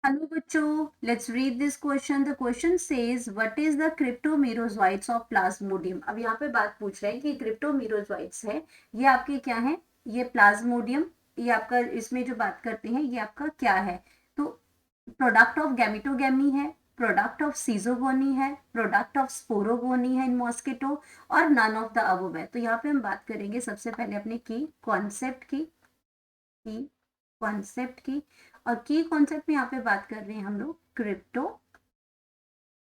Hello बच्चों, let's read this question. The question says, what is the cryptomerozoites of Plasmodium? अब यहाँ पे बात पूछ रहे हैं कि cryptomerozoites है, ये आपके क्या है? ये प्लाज्मोडियम, ये आपका इसमें जो बात करते हैं ये आपका क्या है? तो प्रोडक्ट ऑफ गैमेटोगैमी है, प्रोडक्ट ऑफ सीजोगोनी है, प्रोडक्ट ऑफ स्पोरोगोनी है इन मॉस्किटो, और नन ऑफ द अबव है। तो यहाँ पे हम बात करेंगे सबसे पहले अपने की कॉन्सेप्ट की। और की कॉन्सेप्ट में यहाँ पे बात कर रहे हैं हम लोग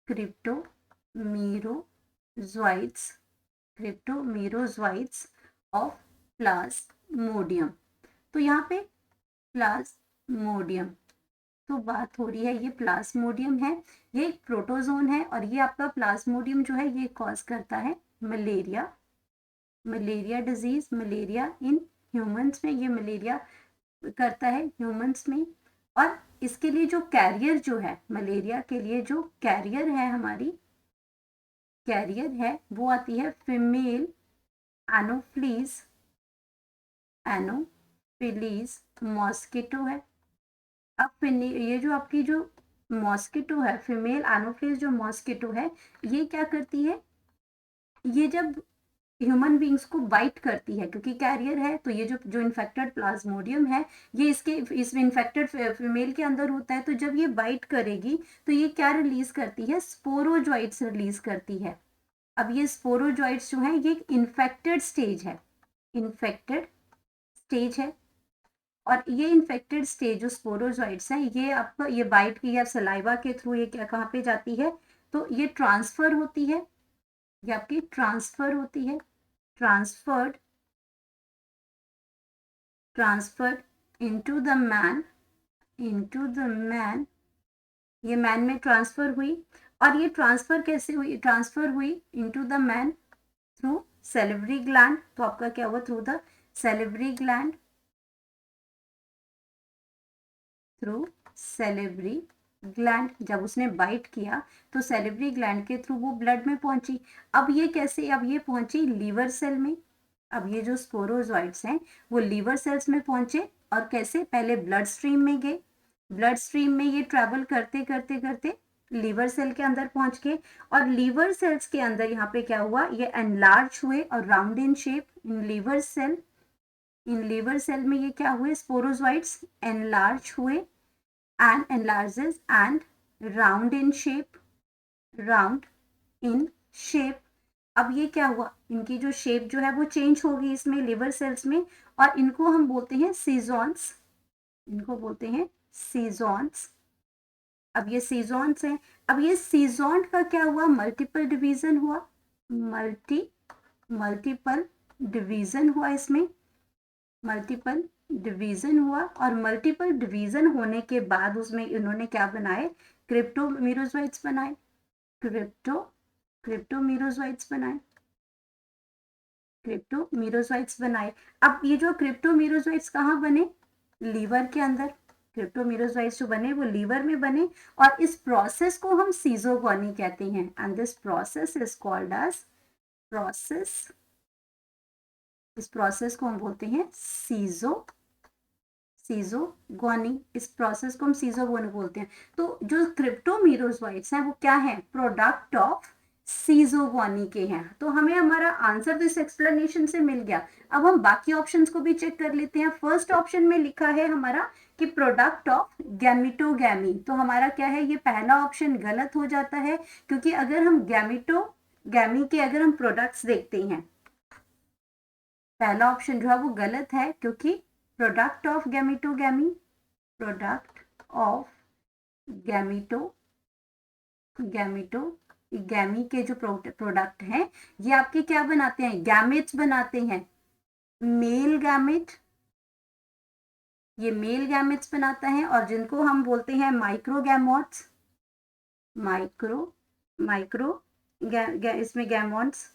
क्रिप्टोमीरोजोइट्स क्रिप्टोमीरोजोइट्स ऑफ प्लाज्मोडियम। तो यहाँ पे प्लाज्मोडियम, तो बात हो रही है, ये प्लाज्मोडियम है, ये एक प्रोटोजोन है, और ये आपका प्लाज्मोडियम जो है ये कॉज करता है malaria disease, malaria in humans में, ये मलेरिया करता है ह्यूमंस में। और इसके लिए जो कैरियर जो है, मलेरिया के लिए जो कैरियर है हमारी, कैरियर है वो आती है फीमेल एनोफिलीज मॉस्किटो है। अब ये जो आपकी जो मॉस्किटो है, फीमेल एनोफिलीज जो मॉस्किटो है, ये क्या करती है, ये जब ह्यूमन बींग्स को बाइट करती है, क्योंकि कैरियर है, तो ये जो जो इन्फेक्टेड प्लाज्मोडियम है ये इस इन्फेक्टेड फीमेल के अंदर होता है। तो जब ये बाइट करेगी तो ये क्या रिलीज करती है, स्पोरोजॉइट्स रिलीज करती है। अब ये स्पोरोजॉइट्स जो है ये एक इन्फेक्टेड स्टेज है। और ये इन्फेक्टेड स्टेज जो स्पोरोजॉइट्स है, ये आपका ये बाइट की या सलाइवा के थ्रू ये क्या कहाँ पे जाती है, तो ये ट्रांसफर होती है, ये आपकी ट्रांसफर होती है, ट्रांसफर्ड इनटू द मैन, ये मैन में ट्रांसफर हुई। और ये ट्रांसफर कैसे हुई, ट्रांसफर हुई into the man through salivary gland. तो आपका क्या हुआ, through the salivary gland, through salivary gland. जब उसने बाइट किया तो सेलिवरी ग्लैंड के थ्रू वो ब्लड में पहुंची। अब ये कैसे, अब ये पहुंची लीवर सेल में। अब ये जो स्पोरोजॉइट्स हैं वो लीवर सेल्स में पहुंचे, और कैसे, पहले ब्लड स्ट्रीम में गए, ब्लड स्ट्रीम में ये ट्रेवल करते करते करते लीवर सेल के अंदर पहुंच गए। और लीवर सेल्स के अंदर यहाँ पे क्या हुआ, ये एनलार्ज हुए और राउंड इन शेप। इन लीवर सेल में ये क्या हुए, स्पोरोजॉइट्स एनलार्ज हुए and enlarges and round in shape। अब ये क्या हुआ, इनकी जो शेप जो है वो चेंज होगी इसमें लिवर सेल्स में, और इनको हम बोलते हैं सीजॉन्स, अब ये सीजॉन्स हैं। अब ये सीजॉन्ट का क्या हुआ, मल्टीपल डिवीजन हुआ, मल्टीपल डिवीजन हुआ इसमें, मल्टीपल डिवीजन हुआ। और मल्टीपल डिवीजन होने के बाद उसमें इन्होंने क्या बनाए, क्रिप्टोमीरोजोइट्स बनाए, क्रिप्टोमीरोजोइट्स बनाए, क्रिप्टोमीरोजोइट्स बनाए। अब ये जो क्रिप्टोमीरोजोइट्स कहाँ बने, लीवर के अंदर। क्रिप्टोमीरोजोइट्स जो बने वो लीवर में बने, और इस प्रोसेस को हम सीजोगोनी कहते हैं, and this process is called as process, इस प्रोसेस को हम बोलते हैं सीजोगोनी, इस प्रोसेस को हम सीजोगोनी बोलते हैं। तो जो क्रिप्टोमीरोजोइट्स हैं वो क्या है, प्रोडक्ट ऑफ सीजोगोनी के हैं। तो हमें हमारा आंसर तो इस एक्सप्लेनेशन से मिल गया। अब हम बाकी ऑप्शंस को भी चेक कर लेते हैं। फर्स्ट ऑप्शन में लिखा है हमारा कि प्रोडक्ट ऑफ गैमिटोगैमी, तो हमारा क्या है, ये पहला ऑप्शन गलत हो जाता है, क्योंकि अगर हम गैमिटोगैमी के अगर हम प्रोडक्ट्स देखते हैं, पहला ऑप्शन जो है वो गलत है, क्योंकि प्रोडक्ट ऑफ गैमिटोगैमी, प्रोडक्ट ऑफ गैमिटो गैमिटो गैमी के जो प्रोडक्ट हैं ये आपके क्या बनाते हैं, गैमेट्स बनाते हैं, मेल गैमेट, ये मेल गैमेट्स बनाता है, और जिनको हम बोलते हैं माइक्रोगैमोट्स, माइक्रो माइक्रो इसमें गैमोन्स,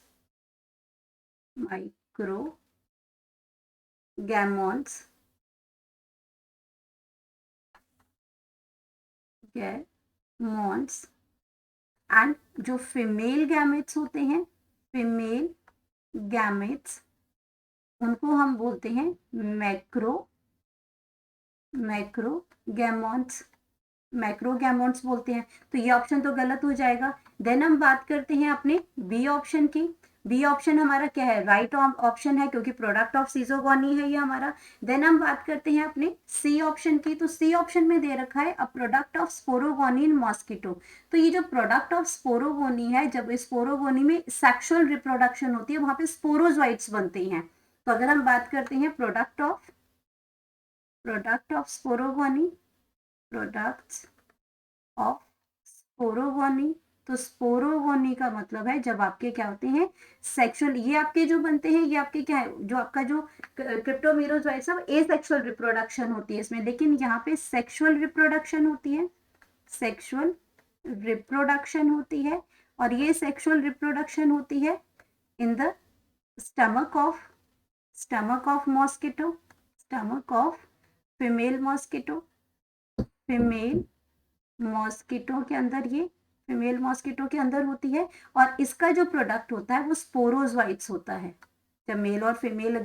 माइक्रो गैमोन्स, गैमोन्स। एंड जो फीमेल गैमेट्स होते हैं, फीमेल गैमेट्स, उनको हम बोलते हैं मैक्रो गैमोन्स। मैक्रोगैमोन्स बोलते हैं, तो ये ऑप्शन तो गलत हो जाएगा। देन हम बात करते हैं अपने बी ऑप्शन की। बी ऑप्शन हमारा क्या है, राइट ऑप्शन है, क्योंकि प्रोडक्ट ऑफ सीजोगोनी है ये हमारा। देन हम बात करते हैं अपने सी ऑप्शन की। तो सी ऑप्शन में दे रखा है a product of sporogony in mosquito. तो ये जो प्रोडक्ट ऑफ स्पोरोगोनी है, जब स्पोरोगोनी में सेक्सुअल रिप्रोडक्शन होती है वहां पे स्पोरोजोइट्स बनते हैं। तो अगर हम बात करते हैं product of sporogony, products of sporogony, तो स्पोरोगोनी का मतलब है जब आपके क्या होते हैं सेक्सुअल, ये आपके जो बनते हैं ये आपके क्या है, जो आपका जो क्रिप्टोमेरोजोइट सब एसेक्सुअल रिप्रोडक्शन होती है इसमें, लेकिन यहाँ पे सेक्सुअल रिप्रोडक्शन होती है, सेक्सुअल रिप्रोडक्शन होती है। और ये सेक्सुअल रिप्रोडक्शन होती है in the stomach of mosquito, stomach of female mosquito, female mosquito के अंदर, ये फीमेल मॉस्किटो के अंदर होती है। और इसका जो प्रोडक्ट होता है वो स्पोरोजोइट्स होता है। जब मेल और फीमेल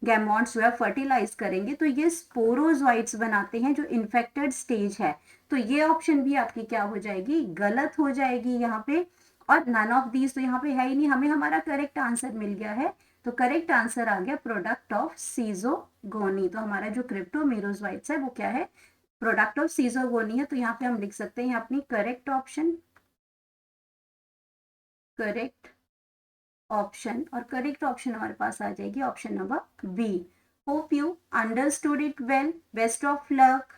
गैमॉन्ट्स जो है फर्टिलाइज करेंगे तो ये स्पोरोजोइट्स बनाते हैं जो इन्फेक्टेड स्टेज है। तो ये ऑप्शन भी आपकी क्या हो जाएगी, गलत हो जाएगी यहाँ पे। और नन ऑफ दीज तो यहाँ पे है ही नहीं, हमें हमारा करेक्ट आंसर मिल गया है। तो करेक्ट आंसर आ गया प्रोडक्ट ऑफ सीजोगोनी। तो हमारा जो क्रिप्टोमेरोजोइट्स है वो क्या है, प्रोडक्ट ऑफ सीजोगोनी है। तो यहाँ पे हम लिख सकते हैं अपनी करेक्ट ऑप्शन, करेक्ट ऑप्शन, और करेक्ट ऑप्शन हमारे पास आ जाएगी option number B. Hope you understood it well, best of luck.